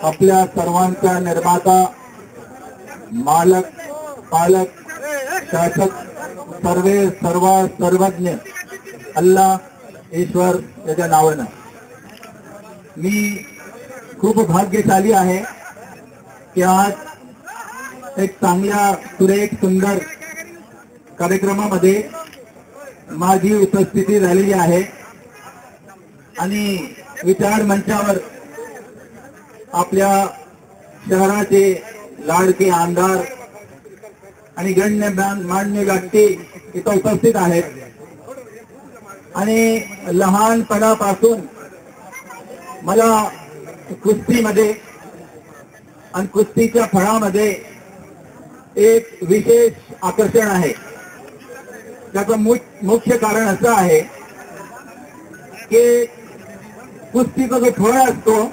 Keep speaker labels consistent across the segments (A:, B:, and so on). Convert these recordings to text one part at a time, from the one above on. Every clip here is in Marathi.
A: आपल्या सर्वांचा निर्माता, मालक, पालक, शासक, सर्वज्ञ अल्लाह ईश्वर याच्या नावानं मी खूप भाग्यशाली आहे की आज एक चांगल्या सुरेख सुंदर कार्यक्रमामध्ये माझी उपस्थिती झालेली आहे आणि विचार मंचावर आपल्या शहराचे लाडके आमदार आणि गण्य मान्य व्यक्ती इथं उपस्थित आहेत आणि लहानपणापासून मला कुस्तीमध्ये आणि कुस्तीच्या फळामध्ये एक विशेष आकर्षण आहे। त्याचं मुख्य कारण असं आहे की कुस्तीचा जो फळ असतो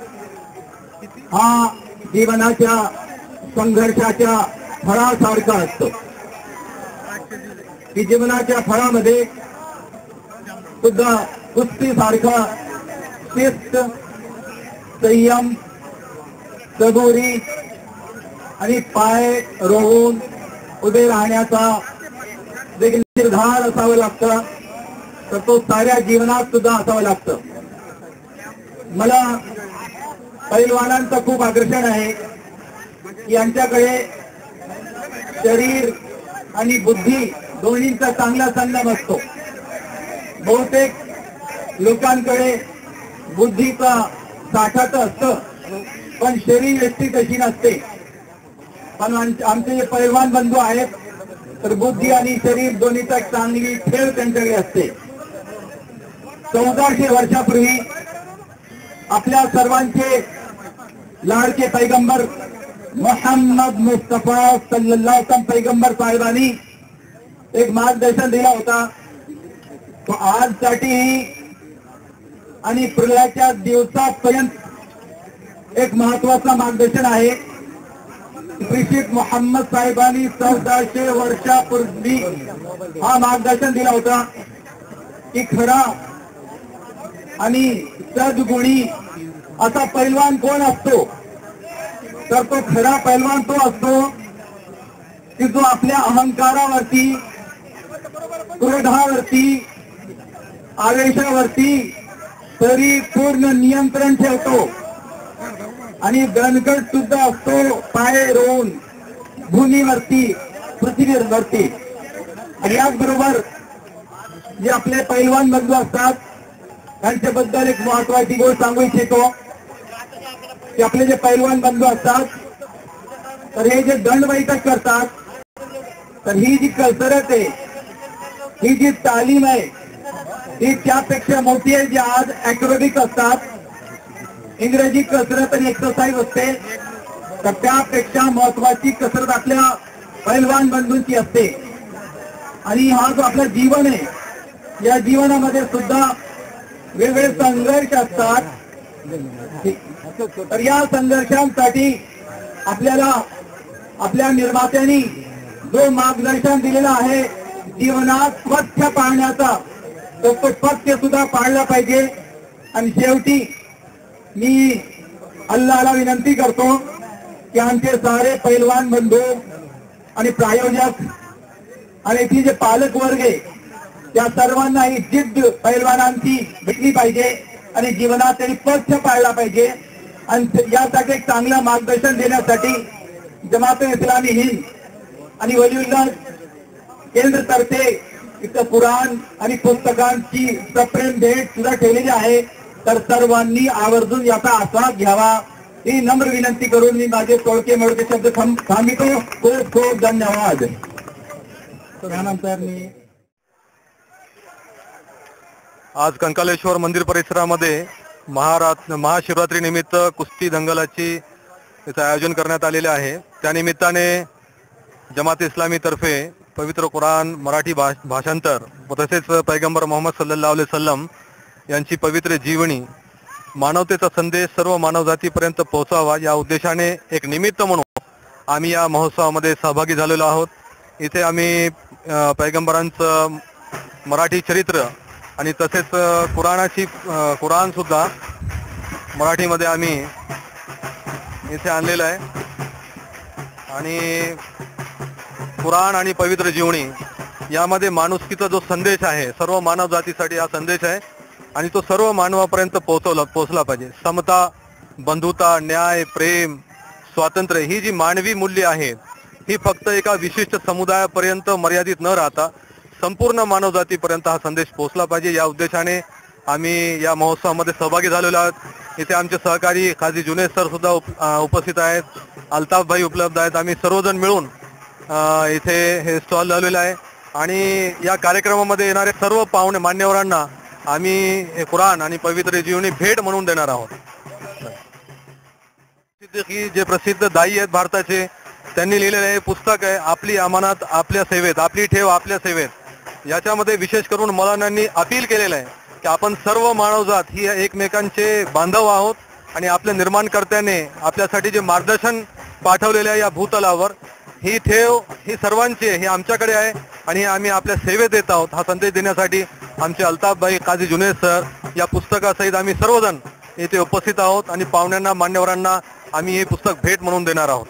A: हा जीवनाच्या संघर्षाच्या फळासारखा असतो। की जीवनाच्या फळामध्ये सुद्धा कुस्तीसारखा शिस्त, संयम, सबुरी आणि पाय रोवून उभे राहण्याचा देखील निर्धार असावं लागतं, तर तो साऱ्या जीवनात सुद्धा असावं लागतं। मला पैलवानांचं खूप आकर्षण आहे की यांच्याकडे शरीर आणि बुद्धी दोन्हींचा चांगला संगम असतो। बहुतेक लोकांकडे बुद्धीचा साठा तर असतं पण शरीर व्यक्ती तशी नसते। पण आमचे जे पैलवान बंधू आहेत तर बुद्धी आणि शरीर दोन्हीचा चांगली खेळ त्यांच्याकडे असते। 1400 वर्षापूर्वी आपल्या सर्वांचे लाडके पैगंबर मोहम्मद मुस्तफा सल्लल्लाहु अलैहि वसल्लम पैगंबर साहेबांनी एक मार्गदर्शन दिला होता। तो आजसाठीही आणि पुढच्या दिवसापर्यंत एक महत्वाचा मार्गदर्शन आहे। प्रेषित मोहम्मद साहेबांनी 1400 वर्षापूर्वी हा मार्गदर्शन दिला होता की खरा आणि सद्गुणी असा पैलवान कोण असतो, तर तो खरा पैलवान तो असतो की जो आपल्या अहंकारावरती, क्रोधावरती, आवेशावरती परिपूर्ण नियंत्रण ठेवतो आणि दणकट सुद्धा असतो पाय रोवून भूमीवरती, पृथ्वीवरती। आणि याचबरोबर जे आपले पैलवान बंधू असतात त्यांच्याबद्दल एक महत्वाची गोष्ट सांगू इच्छितो की आपले जे पैलवान बंधू असतात तर हे जे दंड बैठक करतात तर ही जी कसरत आहे, ही जी तालीम आहे ही त्यापेक्षा मोठी आहे जी आज ऍक्रोबिक असतात, इंग्रजी कसरत आणि एक्सरसाइज असते, तर त्यापेक्षा महत्वाची कसरत आपल्या पैलवान बंधूंची असते। आणि हा जो आपलं जीवन आहे या जीवनामध्ये सुद्धा वेगवेगळे संघर्ष असतात। तर या संघर्षांसाठी आपल्याला आपल्या निर्मात्यांनी जो मार्गदर्शन दिलेला आहे जीवनात स्वच्छ पाळण्याचा, तो पथ्य सुद्धा पाळला पाहिजे। आणि शेवटी मी अल्लाहला विनंती करतो की आमचे सारे पैलवान बंधू आणि प्रायोजक आणि ती जे पालक वर्ग आहे त्या सर्वांना ही जिद्द पैलवानांची भेटली पाहिजे आणि जीवनात त्यांनी पथ्य पाळला पाहिजे। आणि यासाठी एक चांगलं मार्गदर्शन देण्यासाठी जमात-ए इस्लामी हिंद आणि वलीउल्लाह केंद्रतर्फे इथं कुराण आणि पुस्तकांची सप्रेम भेट सुद्धा ठेवलेली आहे, तर सर्वांनी आवर्जून याचा आस्वाद घ्यावा ही नम्र विनंती करून मी माझे तोडके मोडके शब्द थांबितो। खूप खूप धन्यवाद। त्यानंतर मी
B: आज कंकालेश्वर मंदिर परिसरामध्ये महाशिवरात्री निमित्त कुस्ती दंगलाची इथं आयोजन करण्यात आलेले आहे। त्यानिमित्ताने जमात इस्लामी तर्फे पवित्र कुराण मराठी भाषांतर व तसेच पैगंबर मोहम्मद सल्लल्लाहु अलैहि वसल्लम यांची पवित्र जीवनी, मानवतेचा संदेश सर्व मानवजातीपर्यंत पोहोचावा या उद्देशाने एक निमित्त म्हणून आम्ही या महोत्सवामध्ये सहभागी झालेलो आहोत। इथे आम्ही पैगंबरांचं मराठी चरित्र आणि तसेच कुराण सुद्धा मराठीमध्ये आम्ही इथे आणलेलं आहे आणि कुराण आणि पवित्र जीवनी यामध्ये माणुसकीचा जो संदेश आहे, सर्व मानव जातीसाठी हा संदेश आहे आणि तो सर्व मानवापर्यंत पोहोचला पाहिजे. समता, बंधुता, न्याय, प्रेम, स्वातंत्र्य ही जी मानवी मूल्ये आहेत ही फक्त एका विशिष्ट समुदायापर्यंत मर्यादित न राहता संपूर्ण मानवजातीपर्यंत हा संदेश पोहोचला पाहिजे. या उद्देशाने आम्ही या महोत्सवामध्ये सहभागी झालेलो आहोत. इथे आमचे सहकारी काझी जुनेद सर सुद्धा उपस्थित आहेत, अल्ताफ भाई उपलब्ध आहेत. आम्ही सर्वजण मिळून इथे हे स्टॉल लावलेलं आहे आणि या कार्यक्रमामध्ये येणारे सर्व पाहुणे मान्यवरांना आम्ही हे कुराण आणि पवित्र जीवनी भेट म्हणून देणार आहोत. की जे प्रसिद्ध दाई आहेत भारताचे, त्यांनी लिहिलेलं हे पुस्तक आहे आपली अमानत आपल्या सेवेत, आपली ठेव आपल्या सेवेत. याच्यामध्ये विशेष करून मौलानांनी अपील केलेलं आहे की आपण सर्व मानवजात ही एकमेकांचे बांधव आहोत आणि आपल्या निर्माणकर्त्याने आपल्यासाठी जे मार्गदर्शन पाठवलेले आहे या भूतलावर, ही ठेव ही सर्वांची ही आमच्याकडे आहे आणि आम्ही आपल्या सेवेत येत आहोत. हा संदेश देण्यासाठी आमचे अल्ताफ भाई, काझी जुनेद सर या पुस्तकासहित आम्ही सर्वजण येथे उपस्थित आहोत आणि पाहुण्यांना, मान्यवरांना आम्ही हे पुस्तक भेट म्हणून देणार आहोत.